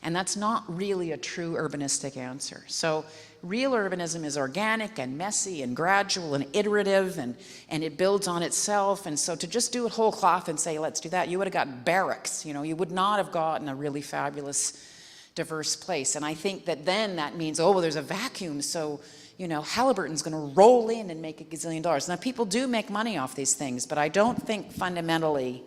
And that's not really a true urbanistic answer. So real urbanism is organic and messy and gradual and iterative, and it builds on itself. And so to just do it whole cloth and say, let's do that, you would have gotten barracks. You would not have gotten a really fabulous, diverse place. And I think that then that means, there's a vacuum, so Halliburton's going to roll in and make $1 gazillion. Now, people do make money off these things, but I don't think fundamentally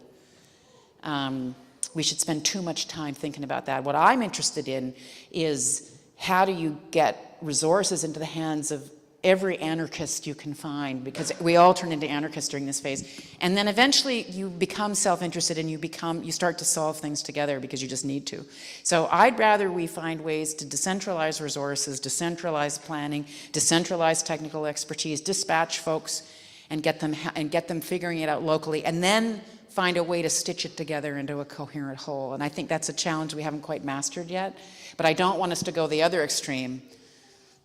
we should spend too much time thinking about that. What I'm interested in is how do you get resources into the hands of every anarchist you can find, because we all turn into anarchists during this phase. And then eventually you become self-interested and you start to solve things together because you just need to. So I'd rather we find ways to decentralize resources, decentralize planning, decentralize technical expertise, dispatch folks and get them figuring it out locally, and then find a way to stitch it together into a coherent whole. And I think that's a challenge we haven't quite mastered yet. But I don't want us to go the other extreme.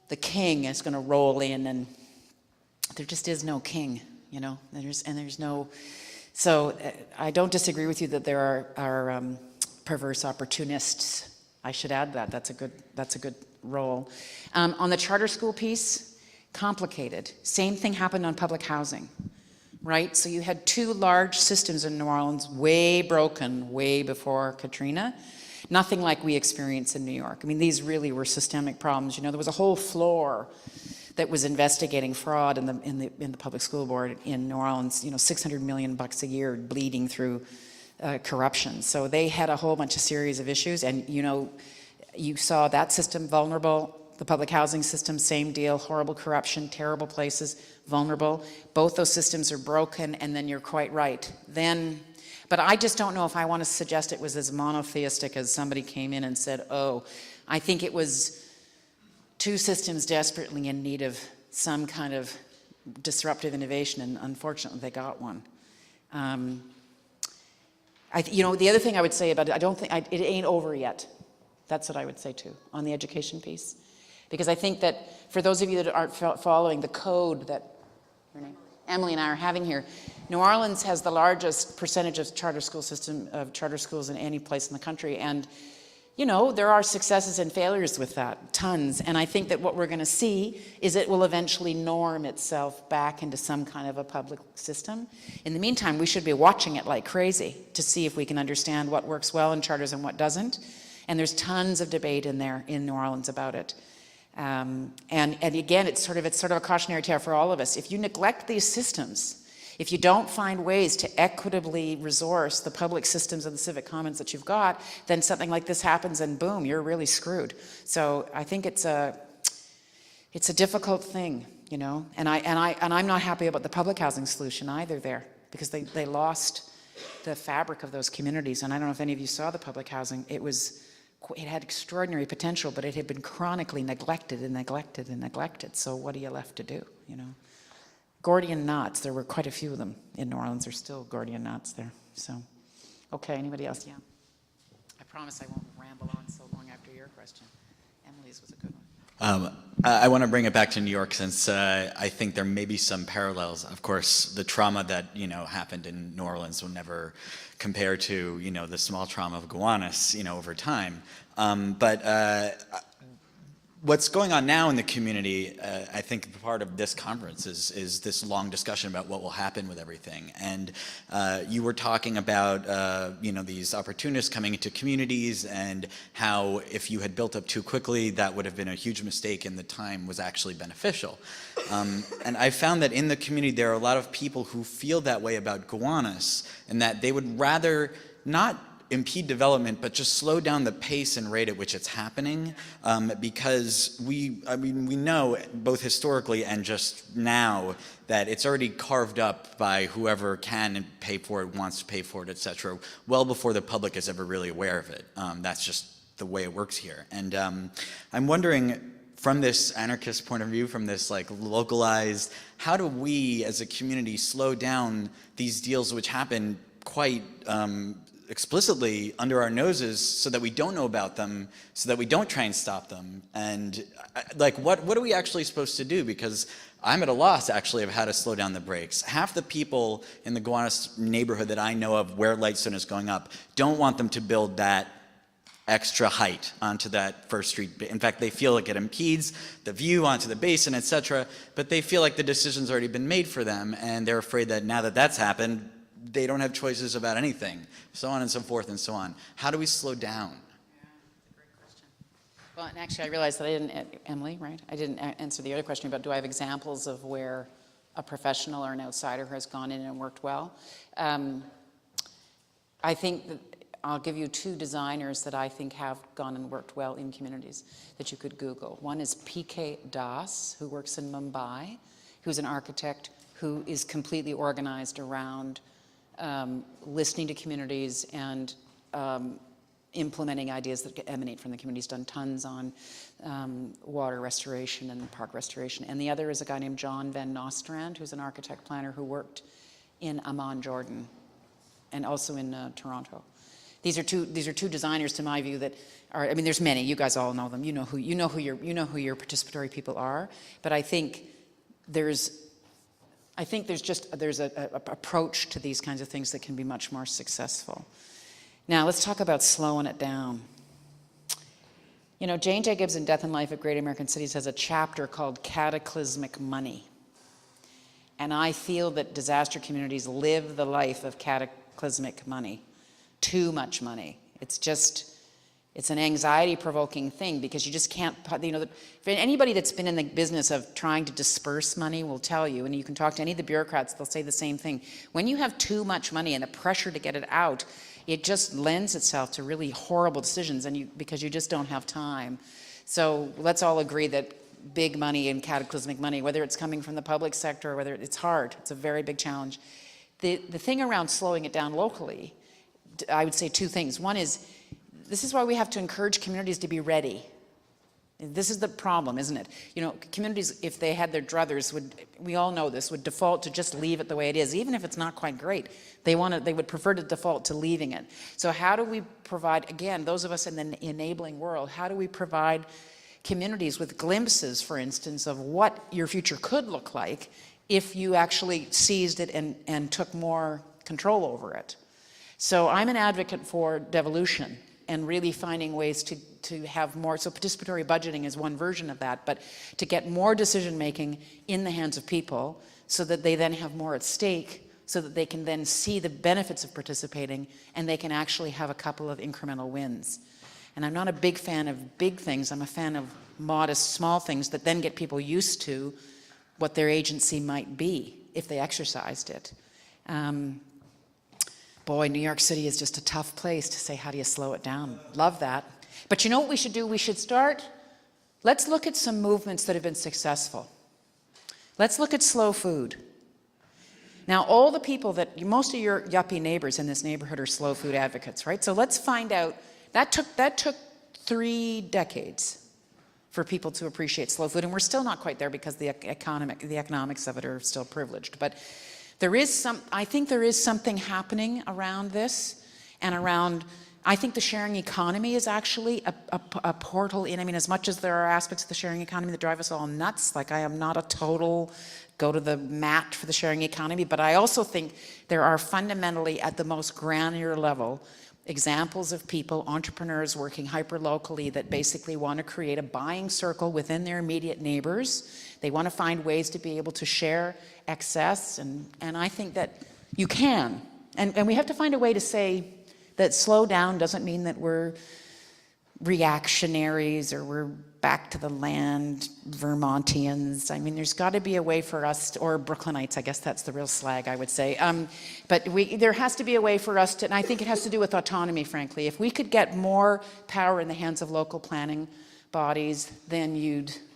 The king is going to roll in, and there just is no king, you know. There's no. So I don't disagree with you that there are perverse opportunists. I should add that. That's a good role. On the charter school piece, complicated. Same thing happened on public housing, right? So you had two large systems in New Orleans, way broken, way before Katrina. Nothing like we experience in New York. I mean, these really were systemic problems. You know, there was a whole floor that was investigating fraud in the public school board in New Orleans. You know, $600 million a year bleeding through corruption. So they had a whole bunch of series of issues, and you know, you saw that system vulnerable. The public housing system, same deal, horrible corruption, terrible places, vulnerable. Both those systems are broken, and then you're quite right. But I just don't know if I want to suggest it was as monotheistic as somebody came in and said, oh, I think it was two systems desperately in need of some kind of disruptive innovation, and unfortunately they got one. You know, the other thing I would say about it, I don't think, it ain't over yet. That's what I would say too, on the education piece. Because I think that for those of you that aren't following the code that Emily and I are having here, New Orleans has the largest percentage of charter schools in any place in the country. And, you know, there are successes and failures with that, tons. And I think that what we're going to see is it will eventually norm itself back into some kind of a public system. In the meantime, we should be watching it like crazy to see if we can understand what works well in charters and what doesn't. And there's tons of debate in there in New Orleans about it. And again, it's sort of a cautionary tale for all of us. If you neglect these systems, if you don't find ways to equitably resource the public systems and the civic commons that you've got, then something like this happens and boom, you're really screwed. So I think it's a difficult thing, you know. And I'm not happy about the public housing solution either there, because they lost the fabric of those communities. And I don't know if any of you saw the public housing. It had extraordinary potential, but it had been chronically neglected and neglected and neglected. So what are you left to do, you know? Gordian knots, there were quite a few of them in New Orleans. There's still Gordian knots there. So, okay, anybody else? Yeah. I promise I won't ramble on so long after your question. Emily's was a good one. I want to bring it back to New York, since I think there may be some parallels. Of course, the trauma that, you know, happened in New Orleans will never compare to, you know, the small trauma of Gowanus, you know, over time. But what's going on now in the community, I think part of this conference is this long discussion about what will happen with everything. And you were talking about, you know, these opportunists coming into communities, and how if you had built up too quickly, that would have been a huge mistake, and the time was actually beneficial. And I found that in the community, there are a lot of people who feel that way about Gowanus, and that they would rather not impede development, but just slow down the pace and rate at which it's happening, because we know both historically and just now that it's already carved up by whoever can pay for it, wants to pay for it, etc., well before the public is ever really aware of it. That's just the way it works here. And I'm wondering, from this anarchist point of view, from this like localized, how do we as a community slow down these deals which happen quite explicitly under our noses, so that we don't know about them, so that we don't try and stop them? And like, what are we actually supposed to do? Because I'm at a loss actually of how to slow down the brakes. Half the people in the Gowanus neighborhood that I know of where Lightstone is going up don't want them to build that extra height onto that First Street. In fact, they feel like it impedes the view onto the basin, etc. But they feel like the decision's already been made for them, and they're afraid that now that that's happened, they don't have choices about anything, so on and so forth and so on. How do we slow down? Yeah, that's a great question. Well, and actually I realized that I didn't, Emily, right? I didn't answer the other question about, do I have examples of where a professional or an outsider has gone in and worked well? I think that I'll give you two designers that I think have gone and worked well in communities that you could Google. One is P.K. Das, who works in Mumbai, who's an architect who is completely organized around listening to communities and implementing ideas that emanate from the community. He's done tons on water restoration and park restoration. And the other is a guy named John Van Nostrand, who's an architect planner who worked in Amman, Jordan, and also in Toronto. These are two designers, to my view, that are. I mean, there's many. You guys all know them. You know who your participatory people are. But I think there's a approach to these kinds of things that can be much more successful. Now let's talk about slowing it down. You know, Jane Jacobs in Death and Life of Great American Cities has a chapter called Cataclysmic Money. And I feel that disaster communities live the life of cataclysmic money. Too much money. It's an anxiety-provoking thing because you just can't, for anybody that's been in the business of trying to disperse money will tell you, and you can talk to any of the bureaucrats, they'll say the same thing. When you have too much money and the pressure to get it out, it just lends itself to really horrible decisions because you just don't have time. So let's all agree that big money and cataclysmic money, whether it's coming from the public sector or whether it's hard, it's a very big challenge. The thing around slowing it down locally, I would say two things. One is, this is why we have to encourage communities to be ready. This is the problem, isn't it? You know, communities, if they had their druthers, we all know this, would default to just leave it the way it is, even if it's not quite great. They would prefer to default to leaving it. So how do we provide, again, those of us in the enabling world, how do we provide communities with glimpses, for instance, of what your future could look like if you actually seized it and took more control over it? So I'm an advocate for devolution and really finding ways to have more. So participatory budgeting is one version of that, but to get more decision making in the hands of people so that they then have more at stake, so that they can then see the benefits of participating and they can actually have a couple of incremental wins. And I'm not a big fan of big things. I'm a fan of modest, small things that then get people used to what their agency might be if they exercised it. Boy, New York City is just a tough place to say, how do you slow it down? Love that. But you know what we should do? We should let's look at some movements that have been successful. Let's look at slow food. Now, all the people most of your yuppie neighbors in this neighborhood are slow food advocates, right? So let's find out, that took 3 decades for people to appreciate slow food, and we're still not quite there because the economics of it are still privileged. But I think there is something happening around this and around, I think the sharing economy is actually a portal in. I mean, as much as there are aspects of the sharing economy that drive us all nuts, like I am not a total go to the mat for the sharing economy, but I also think there are fundamentally at the most granular level examples of people, entrepreneurs working hyper-locally that basically want to create a buying circle within their immediate neighbors. They want to find ways to be able to share excess, and I think that you can. And we have to find a way to say that slow down doesn't mean that we're reactionaries or we're back to the land Vermontians. I mean, there's got to be a way for us, or Brooklynites, I guess that's the real slag, I would say. But there has to be a way for us to, and I think it has to do with autonomy, frankly. If we could get more power in the hands of local planning bodies, then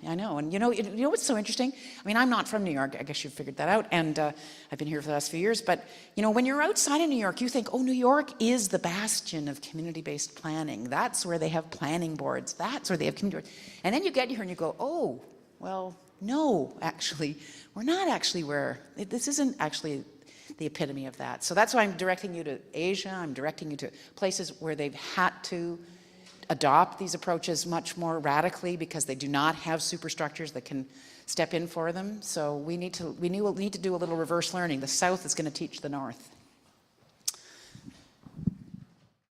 I know. And you know what's so interesting? I mean, I'm not from New York. I guess you've figured that out. And I've been here for the last few years. But, when you're outside of New York, you think, oh, New York is the bastion of community-based planning. That's where they have planning boards. That's where they have community boards. And then you get here and you go, oh, well, no, actually, we're not actually this isn't actually the epitome of that. So that's why I'm directing you to Asia. I'm directing you to places where they've had to adopt these approaches much more radically because they do not have superstructures that can step in for them. So we need to do a little reverse learning. The South is going to teach the North.